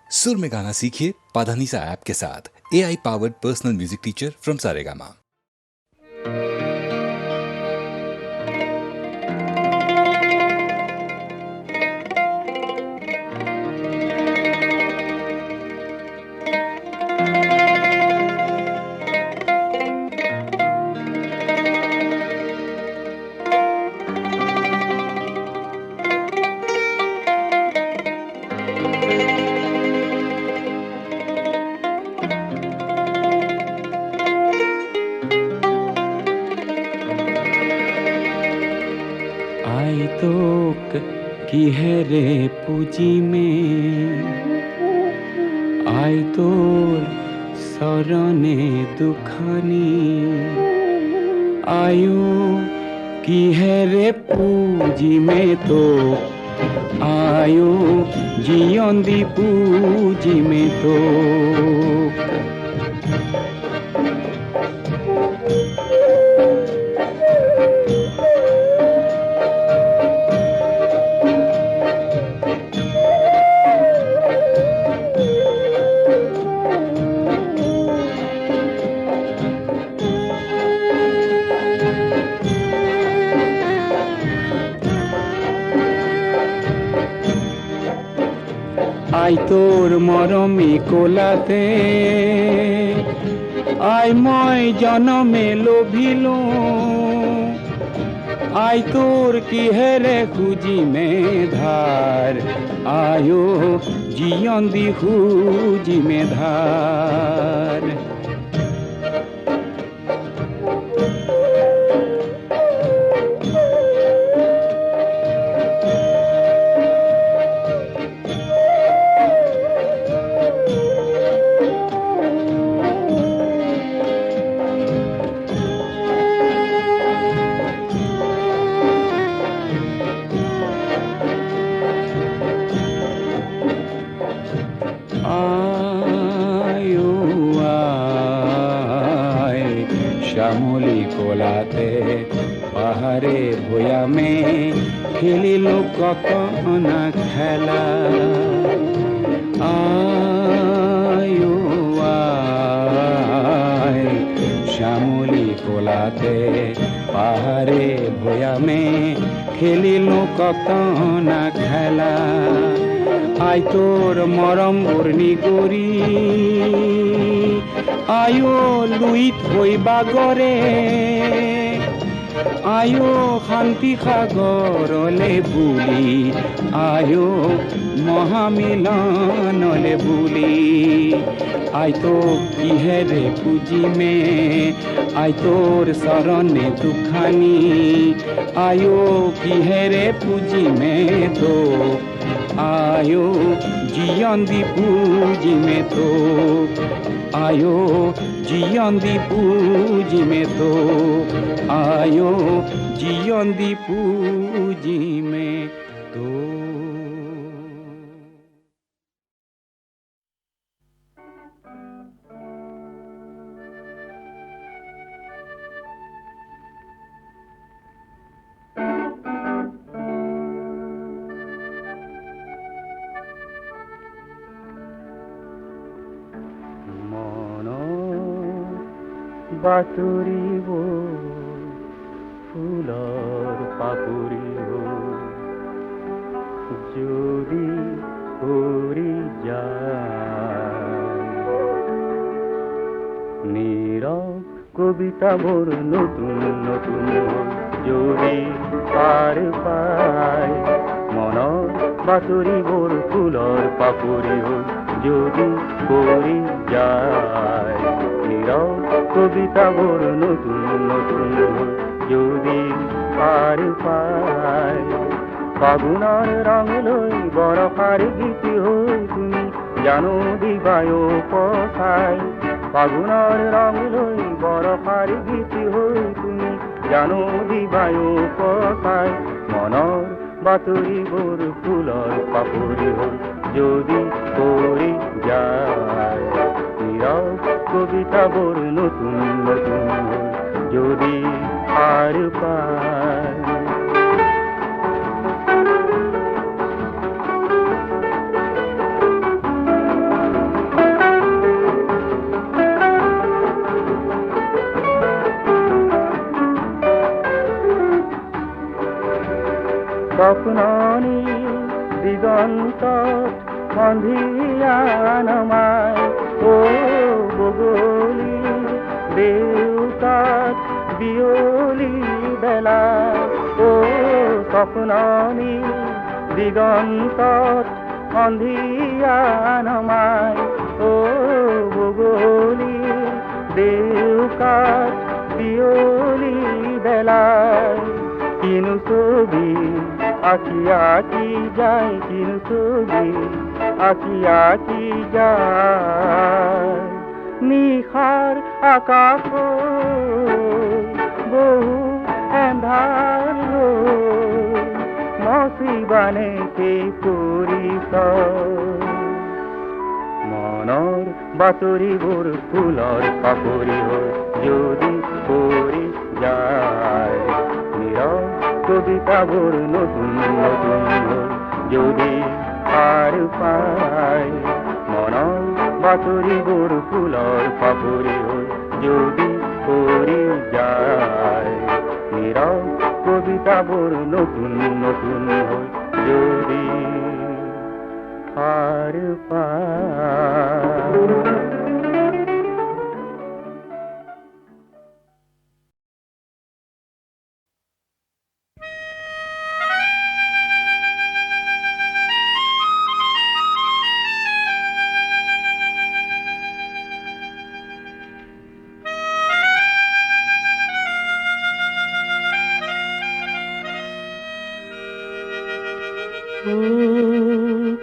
सुर में गाना सीखिए पाधानीसा ऐप के साथ। AI powered personal music teacher from Saregama. তোক কি হেরে পুঁজি মে আয় তোর শরণে দুখানি আয়ু কি হেরে পুঁজি মে তো আয়ু জিয়ন্দি পুঁজি মে তো আই তোর মরমে কোলাতে আই মই জনমে লোভিল আই তোর কি হেরে খুঁজি মে ধার আয়ো জিয়ন্দি খুঁজি মে ধার শ্যামলি কোলাতে পাহাড়ে ভয়ামে খেলিল কত না খেলা আয়ো আয় শ্যামলি কোলাতে পাহাড়ে ভয়ামে খেলিল কত না খেলা আই তোর মরম বর্ণি গরি আয়ো লুইত হই বাগরে আয়ো শান্তি সাগরলে বুলি আয়ো মহামিলনলে বুলি আই তো কিহেরে পুঁজি মে আই তোর শরণে দুখানি আয়ো কিহেরে পুঁজি মে তো আয়ো জিয়ন্দি পুঁজি মে তো আয়ো জিয়ন্দি পুঁজি মে তো আয়ো জিয়ন্দি পুঁজি মে তো বাতুরিব ফুলর পাপুরিব যদি পরি যায় নীরব কবিতা ভোর নতুন নতুন যদি পার পায় মনৰ বাতুৰিবৰ ফুলৰ পাপুৰিব যদি পৰি যায় নীৰব কবিতা ভোৰ নতুন নতুন যদি পাৰ পায় ফাগুনৰ ৰং লৈ বৰষাৰ গীত হৈ তুমি জানো দিবায় পঠাই ফাগুনৰ ৰং লৈ বৰষাৰ গীত হৈ তুমি জানো দিবায় পঠাই মনৰ বাতৰিবোৰ ফুলৰ পাপৰি হ'ল যদি পৰি যায় নীৰৱ কবিতাবোৰ নতুন নতুন যদি পাৰ পায় স্বপ্ননি দিগন্তত সন্ধিয়া নমাই ও বগলী দেউকাত বিয়লি বেলা ও স্বপ্ননি দিগন্তত সন্ধিয়া নমাই ও বগলী দেউকাত বিয়লি বেলায় কিনু ছবি আঁকি আঁকি যায় কিনু ছবি আঁকি আঁকি যায় নিশার আকাশ বহু এন্ধাৰ মচিবানে সেই পৰিচয় মনৰ বাতৰিবোৰ ফুলৰ পাপৰি হৈ যদি পৰি যায় নীৰৱ কবিতাবোৰ নতুন নতুন হৈ যদি পাৰ পায় মনৰ বাতৰিবোৰ ফুলৰ পাপৰি হৈ যদি পৰি যায় নীৰৱ কবিতাবোৰ নতুন নতুন হৈ যদি পাৰ পায়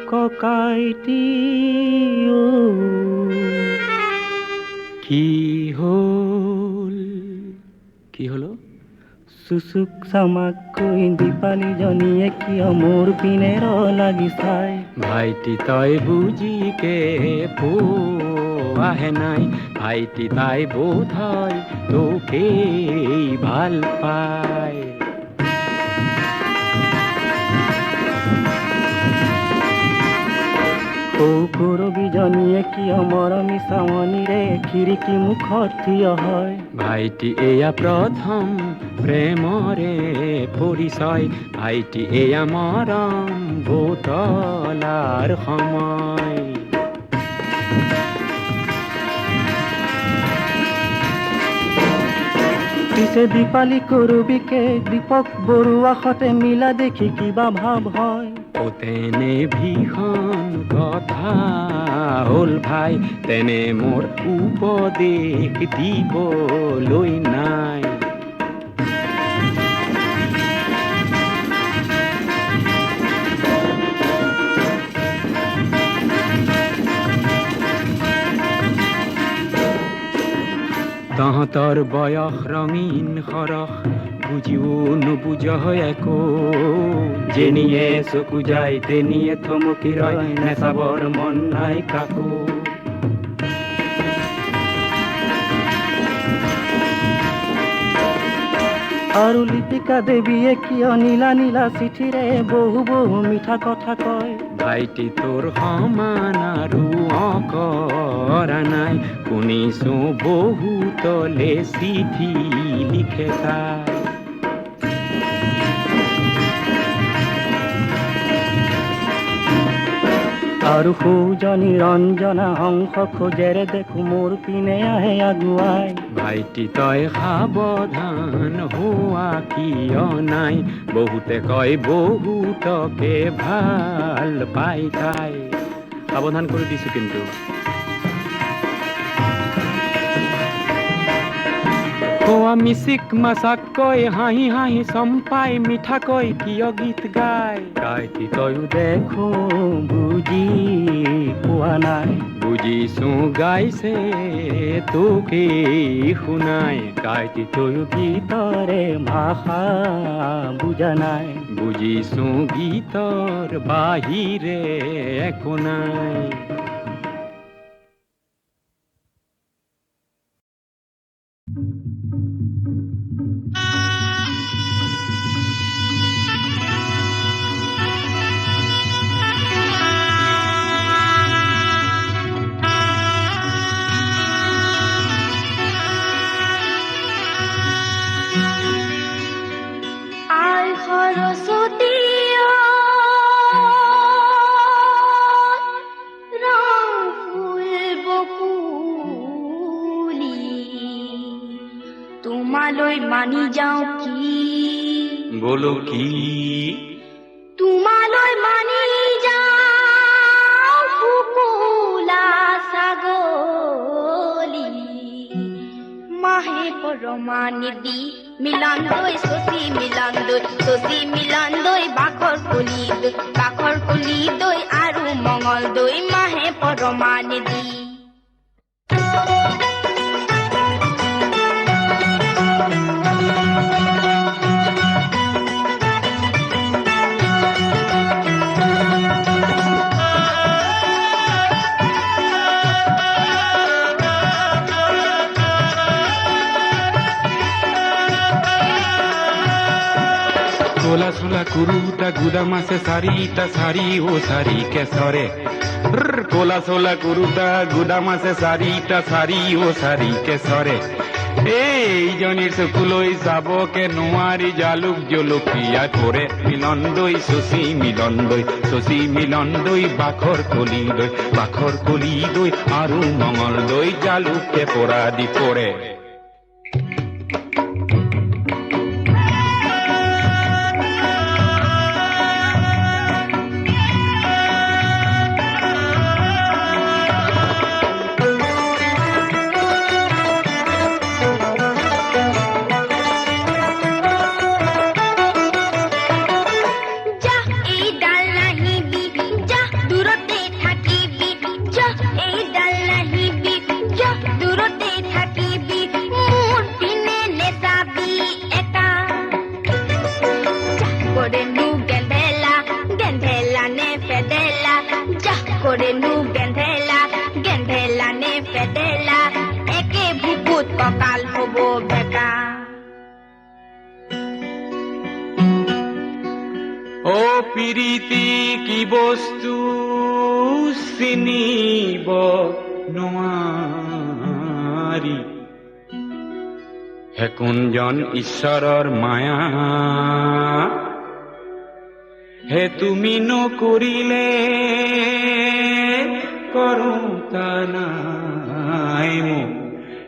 ককাইটি কি হল কি হলো চুচুক চামাকৈ দীপালি জনীয়ে কিয় মোৰ পিনে লাগি চাই ভাইটি তই বুজিকে পোৱাহে নাই ভাইটি তাই বোধ হয় তোকেই ভাল পায় কৰবীজনীয়ে কিয় মৰমী চাৱনীৰে খিৰিকী মুখত থিয় হয় ভাইটি এয়া প্ৰথম প্ৰেমৰে পৰিচয় ভাইটি এয়া মৰম বুতলাৰ সময় পিছে দীপালি কৰবীকে দীপক বৰুৱা সতে মিলা দেখি কিবা ভাৱ হয় তেনে ভীষণ কথা হ'ল ভাই তেনে মোৰ উপদেশ দিবলৈ নাই তহঁতৰ বয়স ৰঙীন সৰহ বুজিও নুবুজ একো যেনিয়ে চকু যায় তেনিয়ে থমকি ৰয় নেচাবৰ মন নাই কাকো আৰু লিপিকা দেৱীয়ে কিয় নীলা নীলা চিঠিৰে বহু বহু মিঠা কথা কয় ভাইটি তোৰ সমান আৰু অকৰা নাই শুনিছো বহুতলে চিঠি লিখে তাই আৰু সৌজনী ৰঞ্জনা হংস খোজেৰে দেখো মোৰ পিনে আহে আগুৱাই ভাইটি তই সাৱধান হোৱা কিয় নাই বহুতে কয় বহুতকে ভাল পাই তাই সাৱধান কৰি দিছো কিন্তু কোৱা মিচিক মাছাকৈ হাঁহি হাঁহি চম্পাই মিঠাকৈ কিয় গীত গায় কাইটি তয়ো দেখো বুজি পোৱা নাই বুজিছো গাইছে তোকেই শুনাই কাইটি তয়ো গীতৰে ভাষা বুজা নাই বুজিছো গীতৰ বাহিৰে একো নাই আই সৰস্বতী তোমালৈ মানি যাওঁ কি বলো কি তোমালৈ মানি যাওঁ কুকুলা ছাগলী মাহে পৰমানি দি মিলন দৈ শশী মিলন দৈ বাখৰ কলি দৈ আৰু মঙল দৈ মাহে পৰমানি দি কোলা সোলা কুরুটা গুদাম আছে সারিটা সারি ও সারি কেশরে কোলা সোলা কুরুটা গুদাম আছে সারিটা সারি ও সারি কেশরে এইজনীৰ চকুলৈ যাবকে নোৱাৰি জালুক জলকীয়া কৰে মিলন দৈ শশী মিলন দৈ বাখৰ কলি দৈ আৰু মঙল দৈ জালুকে পৰা দি পৰে পিৰিতি কি বস্তু চিনিব নোৱাৰি হে কোনজন ঈশ্বৰৰ মায়া হে তুমি নকৰিলে কৰোতা নাই মোক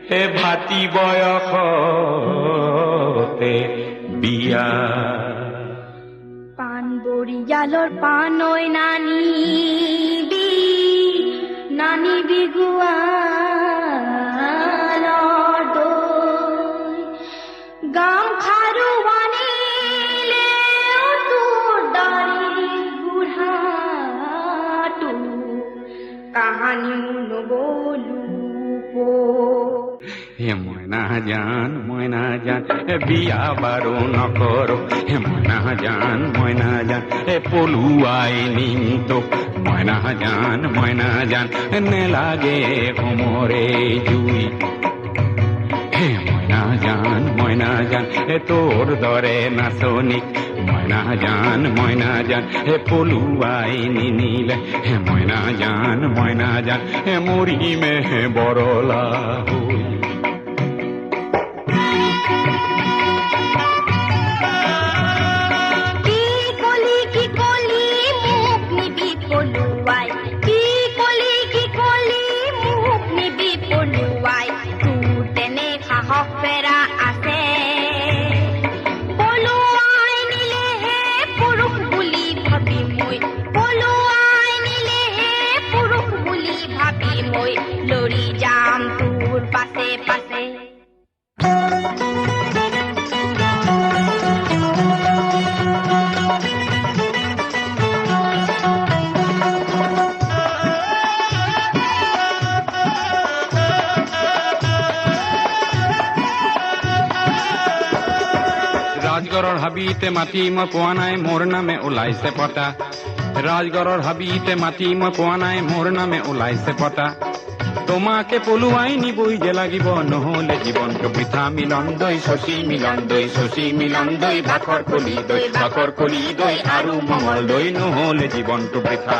হে ভাতি বয়সতে বিয়া বৰিয়ালৰ পানৈ নানিবি গোৱালৰ দৈ গামখাৰু আনিলে তোৰ দাড়ি বুঢ়াটো কাহানিও নবলো হে মইনা জান বিয়া বাৰু নকৰো হে মইনা জান হে পলুৱাই নিতো মইনা জান নেলাগে সমৰে জুই হে মইনা জান হে তোৰ দৰে নাচনিক মইনা জান হে পলুৱাই নিনিলে হে মইনা জান হে মৰিমে বৰলা হৈ লৰি যাম তোৰ পাছে পাছে ৰাজগড়ৰ হাবিতে মাতি মই পোৱা নাই মোৰ নামে ওলাইছে পতা ৰাজগড়ৰ হাবিতে মাতি মই পোৱা নাই মোৰ নামে ওলাইছে পতা তোমাকে পলুৱাই নিবই যে লাগিব নহলে জীৱনটো বৃথা মিলন দৈ শশী মিলন দৈ ভাখৰ কলি দৈ আৰু মঙল দৈ নহলে জীৱনটো বৃথা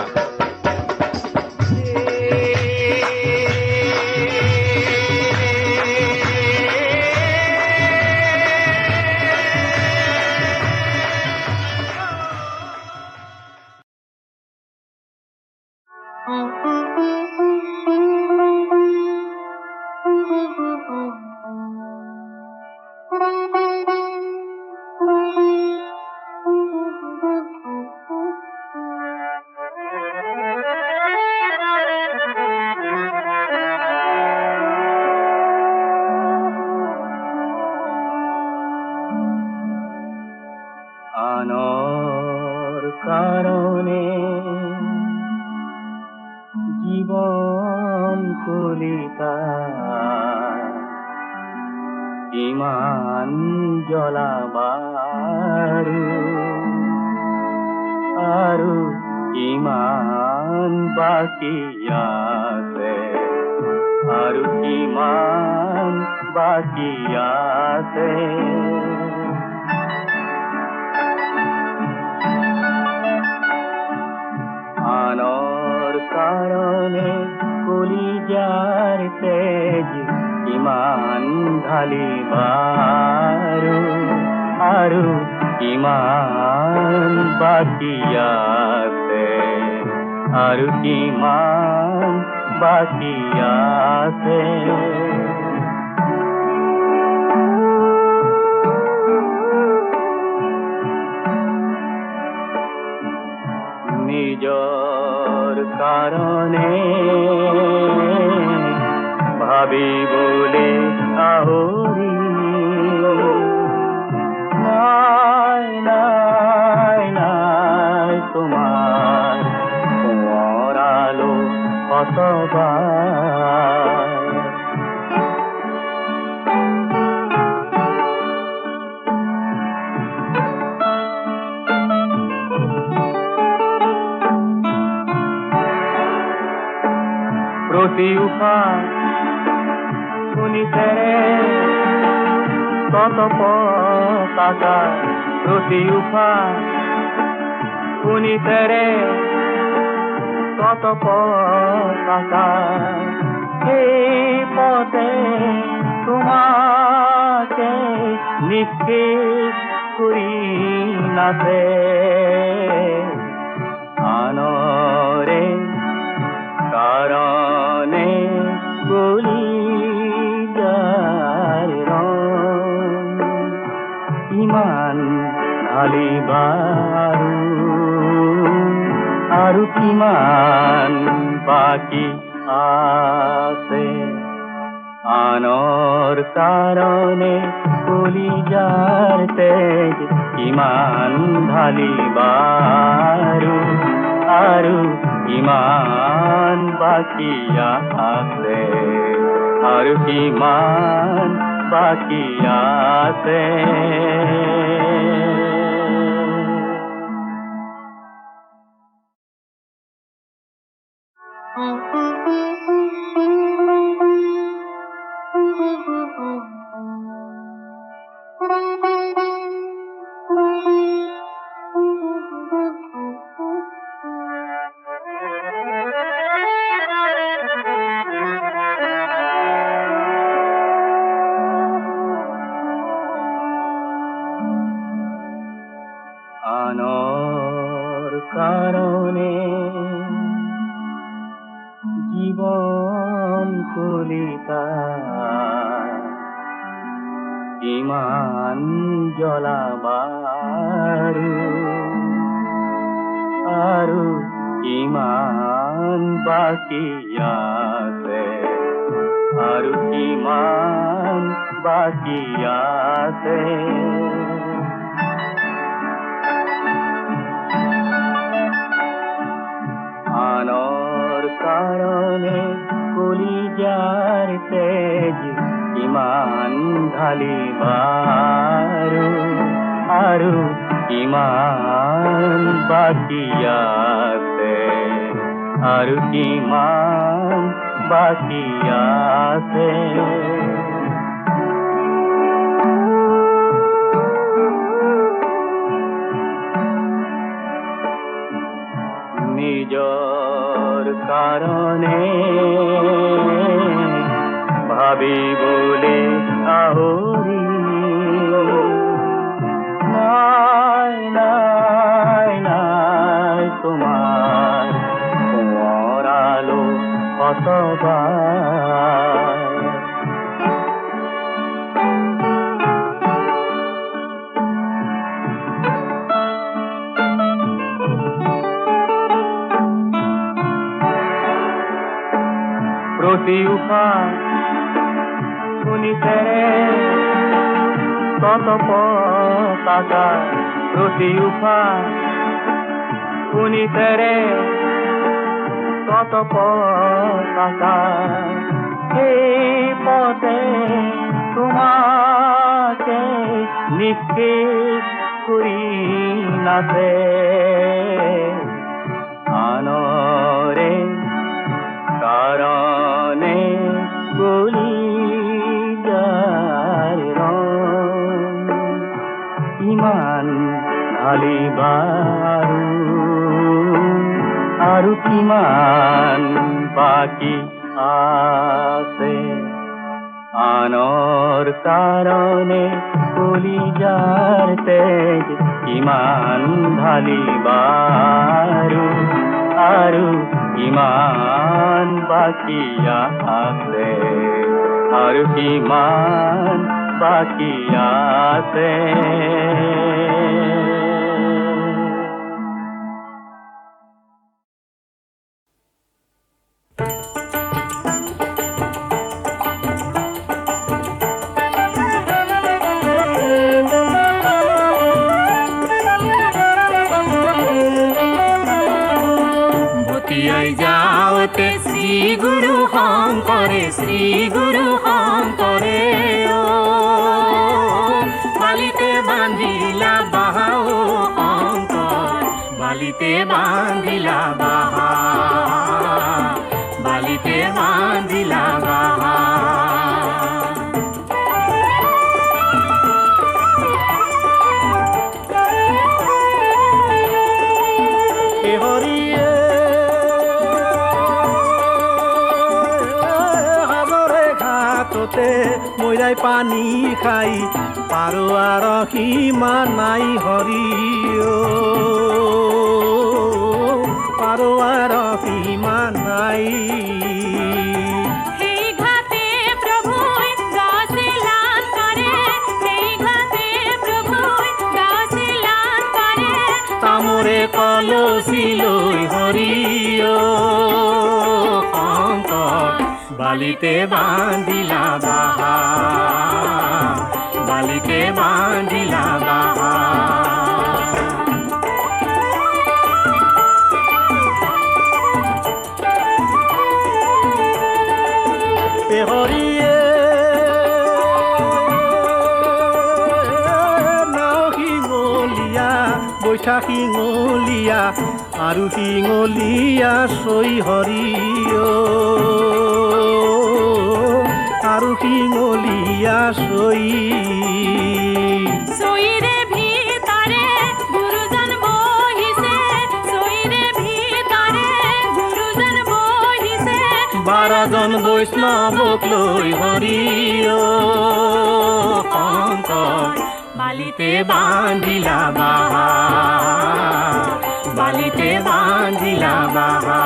জীৱন কলিতা ইমান জ্বলাবাৰু আৰু ইমান বাকী আছে আৰু কিমান বাকী আছে আনৰ কাৰণে কলিজাৰ তেজ ইমান ঢালিবাৰু আৰু কিমান বাকী আছে আৰু কিমান বাকী আছে নিজৰ কাৰণে ভাবিবলৈ আহৰি নাই নাই নাই তোমাৰ কোঁৱৰালো শতবাৰ প্ৰতি উশাহ শুনিছেৰে কত পতাকা প্ৰতি উশাহ শুনিছেৰে কত পতাকা সেই পথে তোমাকে নিশ্চিত কৰি নাচে আনৰে কাৰণে কলিজাৰ ৰং ইমান ঢালিবাৰু আৰু কিমান বাকী আছে আনৰ কাৰণে কলিজাৰ তেজ কিমান ঢালিবাৰু আৰু কিমান বাকী আছে আৰু কিমান বাকী আছে আনৰ কাৰণে জীৱন কলিতা ইমান জ্বলাবাৰু আৰু ইমান বাকী আছে আৰু কিমান বাকী আছে আনৰ কাৰণে কলিজাৰ তেজ ইমান ঢালিবাৰু আৰু কিমান বাকী আছে আৰু কিমান বাকী আছে নিজৰ কাৰণে ভাবিবলৈ আহৰি নাই নাই নাই তোমাৰ কোঁৱৰালো শতবাৰ প্ৰতি উশাহ শুনিছেৰে কত পতাকা প্ৰতি উশাহ শুনিছেৰে কত পতাকা এই পথে তোমাকে নিঃশেষ কৰি নাতে আনৰে কাৰণে কলিজাৰ ৰং ইমান ঢালিবাৰু আৰু কিমান বাকী আছে আনৰ কাৰণে কলিজাৰ তেজ কিমান ঢালিবাৰু আৰু কিমান বাকী আছে আৰু কিমান বাকী আছে যাওতে শ্রী গুরু শঙ্করে ও বালিতে বান্ধিলা বাহা ও শঙ্কর বালিতে বান্ধিলা বাহা বালিতে বান্ধিলা বাহা মইৰাই পানী খাই পাৰো আৰু সীমা নাই হৰি পাৰো আৰু সীমা নাই তামোৰে কলচি লৈ হৰি শংকৰ বালিতে বান্ধিলা বাহা বালিতে বান্ধিলা বাহা হৰিয়ে নাও শিঙলীয়া বৈশাখ শিঙলীয়া আৰু শিঙলীয়া চৈ হৰিয় আৰু শিঙলীয়া চৈ চৈৰে ভিতৰে গুৰুজন বহিছে চৈৰে ভিতৰে গুৰুজন বহিছে 12জন বৈষ্ণৱক লৈ হৰিয় শংকৰ বালিতে বান্ধিলা বাহা বালিতে বান্ধিলা বাহা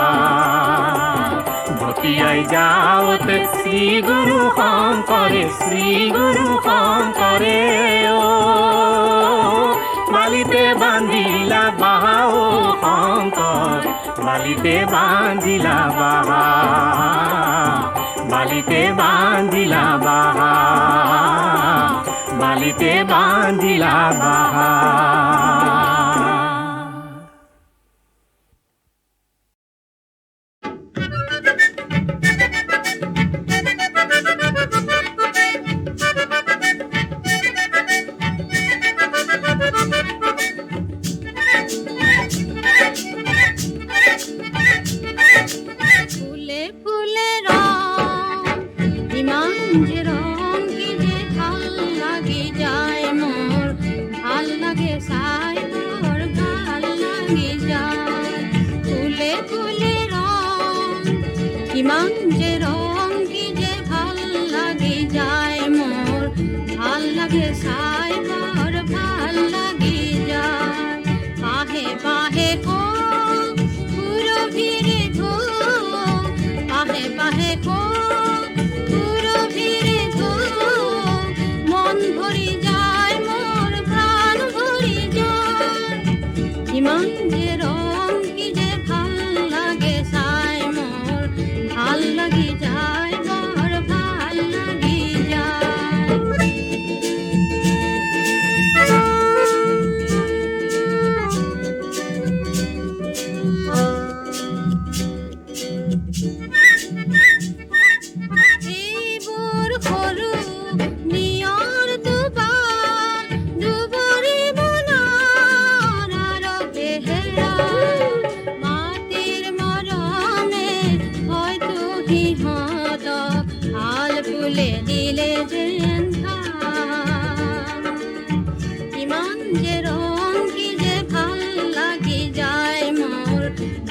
ভটিয়াই যাওতে শ্রী গুরু শঙ্করে ও বালিতে বান্ধিলা বাহা ও শঙ্কর বালিতে বান্ধিলা বাহা বালিতে বান্ধিলা বাহা বালিতে বান্ধিলা বাহা কত হাল ফুলে দিলে যেন ইমান যে রং কি যে ভাল লাগি যায় মোর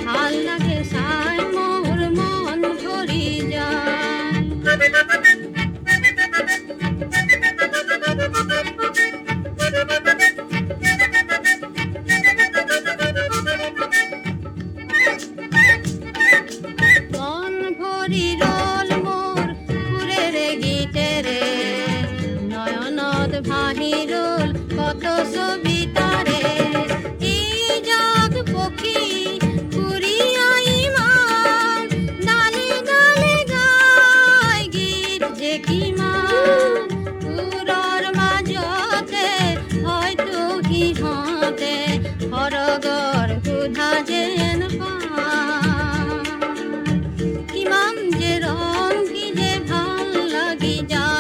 ভাল লাগে সাই মোর মন ভরি যায় মন ভরি রোল মোর পুরের গীতে রে নয়নত ভাহি রোল কত ছবি তারে এই জাগ পক্ষী পুরিয়া ইমান ডালে ডালে গায় গীত যে কিমান পুরর মাজতে হয়তো সিহঁতে সৰগৰ সুধা যেন পায় কিমান যে ৰং কি যে ভাল লাগি যায়